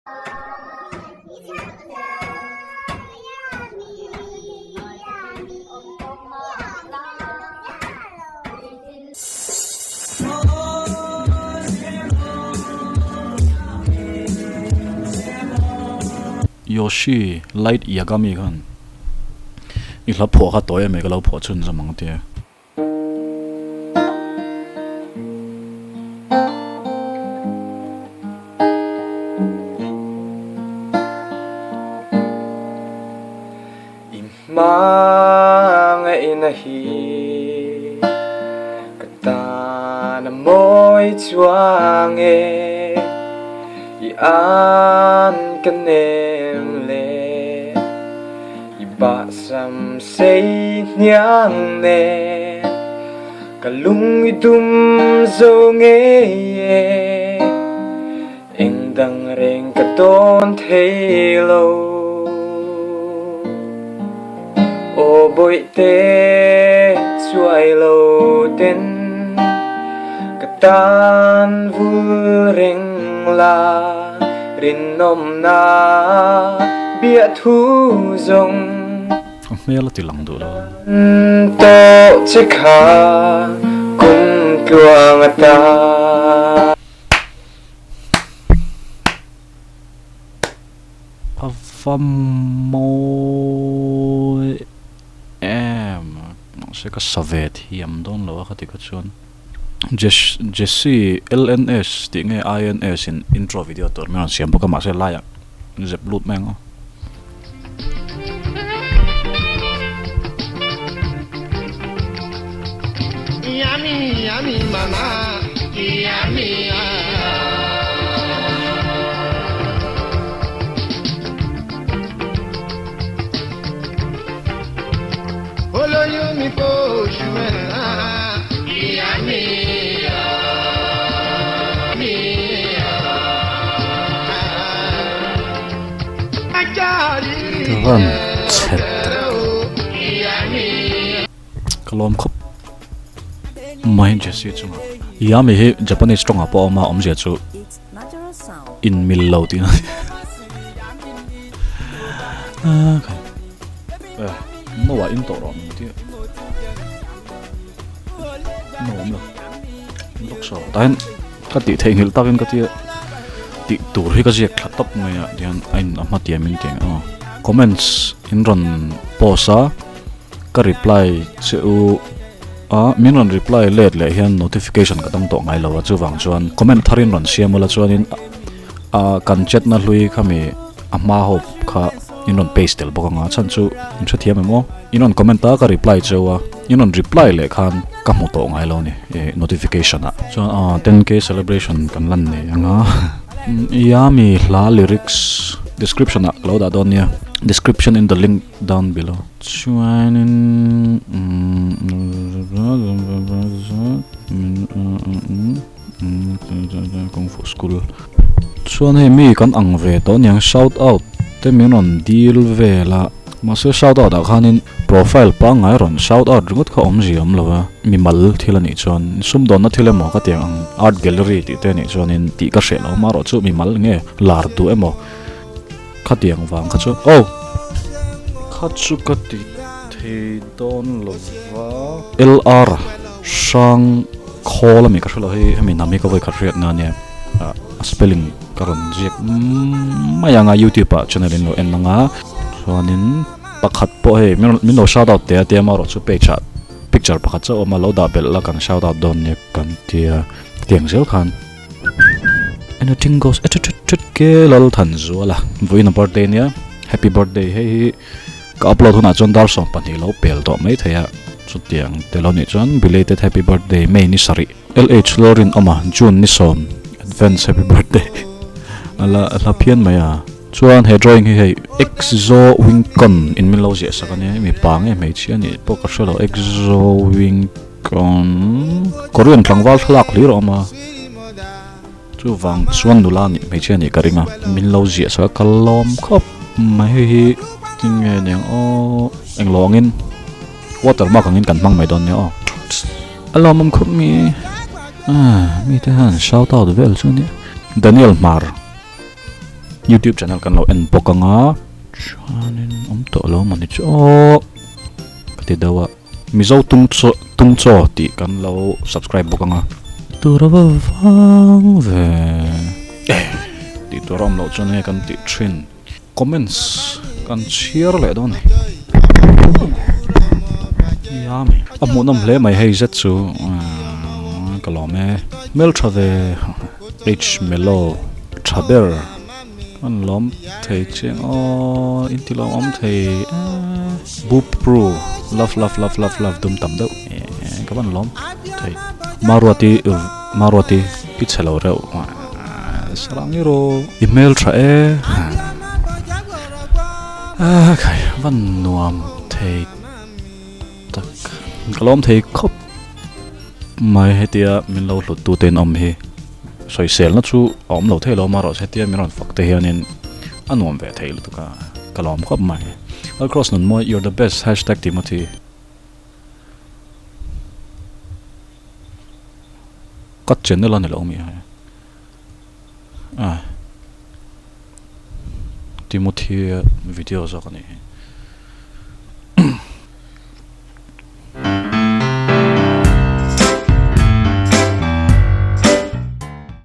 Yoshi Light Yagami kan ik la pho kha toy me ka lo pho chun zamang te mang ina hi kata na moi chuang e I an kanem le I ba sam sei nyang ne kalung idum zo nge eng dang reng ka don thei lo o boi te chuai lo ten katan vu reng la rin nom na bia thu zong me la tilang do lo to chikha kum tuang ta avamo em se ka savet hiam don lo kha ti ka chon Jesse LNS ti nge INS in intro video tor me siam boka ma se la ya zep lut mengo Yummy, yummy, mama, yummy. Olo yumi po shumena, yummy, yummy. Tuhan set kalom khop main Jesse chuma yami he Japanese strong apa ma omje chu in millo ti na no wa in to ron ti no lo lok so tan ka ti thengil takin ka ti ti tur hi ka je khatop me ya dian ain ama ti min teng comments in ron posa ka reply cheu min ron reply late le hian notification ka dang to ngai lo chu wang chuan comment tharin ron siamula chuanin kan chat na hlui khami ama hop kha in ron paste tel bokanga chan chu in tha thiam emo in ron comment ta ka reply chewa in ron reply le khan ka mu to ngai lo ni notification a chuan 10k celebration kan lan ne anga yami la lyrics description a lo da don nia description in the link down below chuan kung fu school chuan he mi kan ang ve to nyang shout out te min on deal ve la ma se shout out a khanin profile pa ngai ron shout out ringot kha om jiam lawa mi mal thilani chuan sum don na thile mo ka tiang art gallery ti te ni chuan in ti ka shelo ma ro chu mi mal nge lar du emo kha tiang wang kha chu kha chu ka ti the don lova lr sang khola mi ka shelo he mi nami ka voi kha riat na ne spelling karon jek mayanga youtube pa channel in lo en nga chuanin pakhat po he min lo shout out te ma ro chu picture pakhat cha o ma lo da bel la kan shout out don ne kan tia tiang zel khan anything goes ke lol than zuala voina birthday nia happy birthday hey ka upload huna chon dar som pani lo pel to mai thaya chu tiang teloni chon belated happy birthday mai ni sari lh lorin ama june ni som advance happy birthday ala phian maya chuan he drawing hi exo wincon in min lo je sakane mi pange mai chiani poka sholo exo wincon korean tlangwal thlak lir oma chu wang chuan nula ni mai chiani karinga min lo je sa kalom khop mai hi tinge ne englongin watermark angin kan mang mai don ne alomam khop mi mi te han shout out vel chu ni Daniel Mar YouTube channel kan lo en pokang chuanin to lo mani cho kati dawa mizo tung cho ti kan lo subscribe bokanga turaba vang ve ti toram lo chone kan ti thin comments kan share le don yami amunam hle mai hei zet chu kalome mel thave rich melo traber an lom thei cheng o intilom om thei bup pro love dum tam do kaban lom thei maruati pichalo reu sarangi ro email tra kai van nuam thei tak kalom thei khop mai hetia min lo hlut tu ten om hi soi sel na chu om lo thei lo maro hetia min ron fakte hianin anuam ve thei lu ka kalom khop mai across non mo you're the best #Timothy kat chen la ne lo mi Timothy video zo ka ni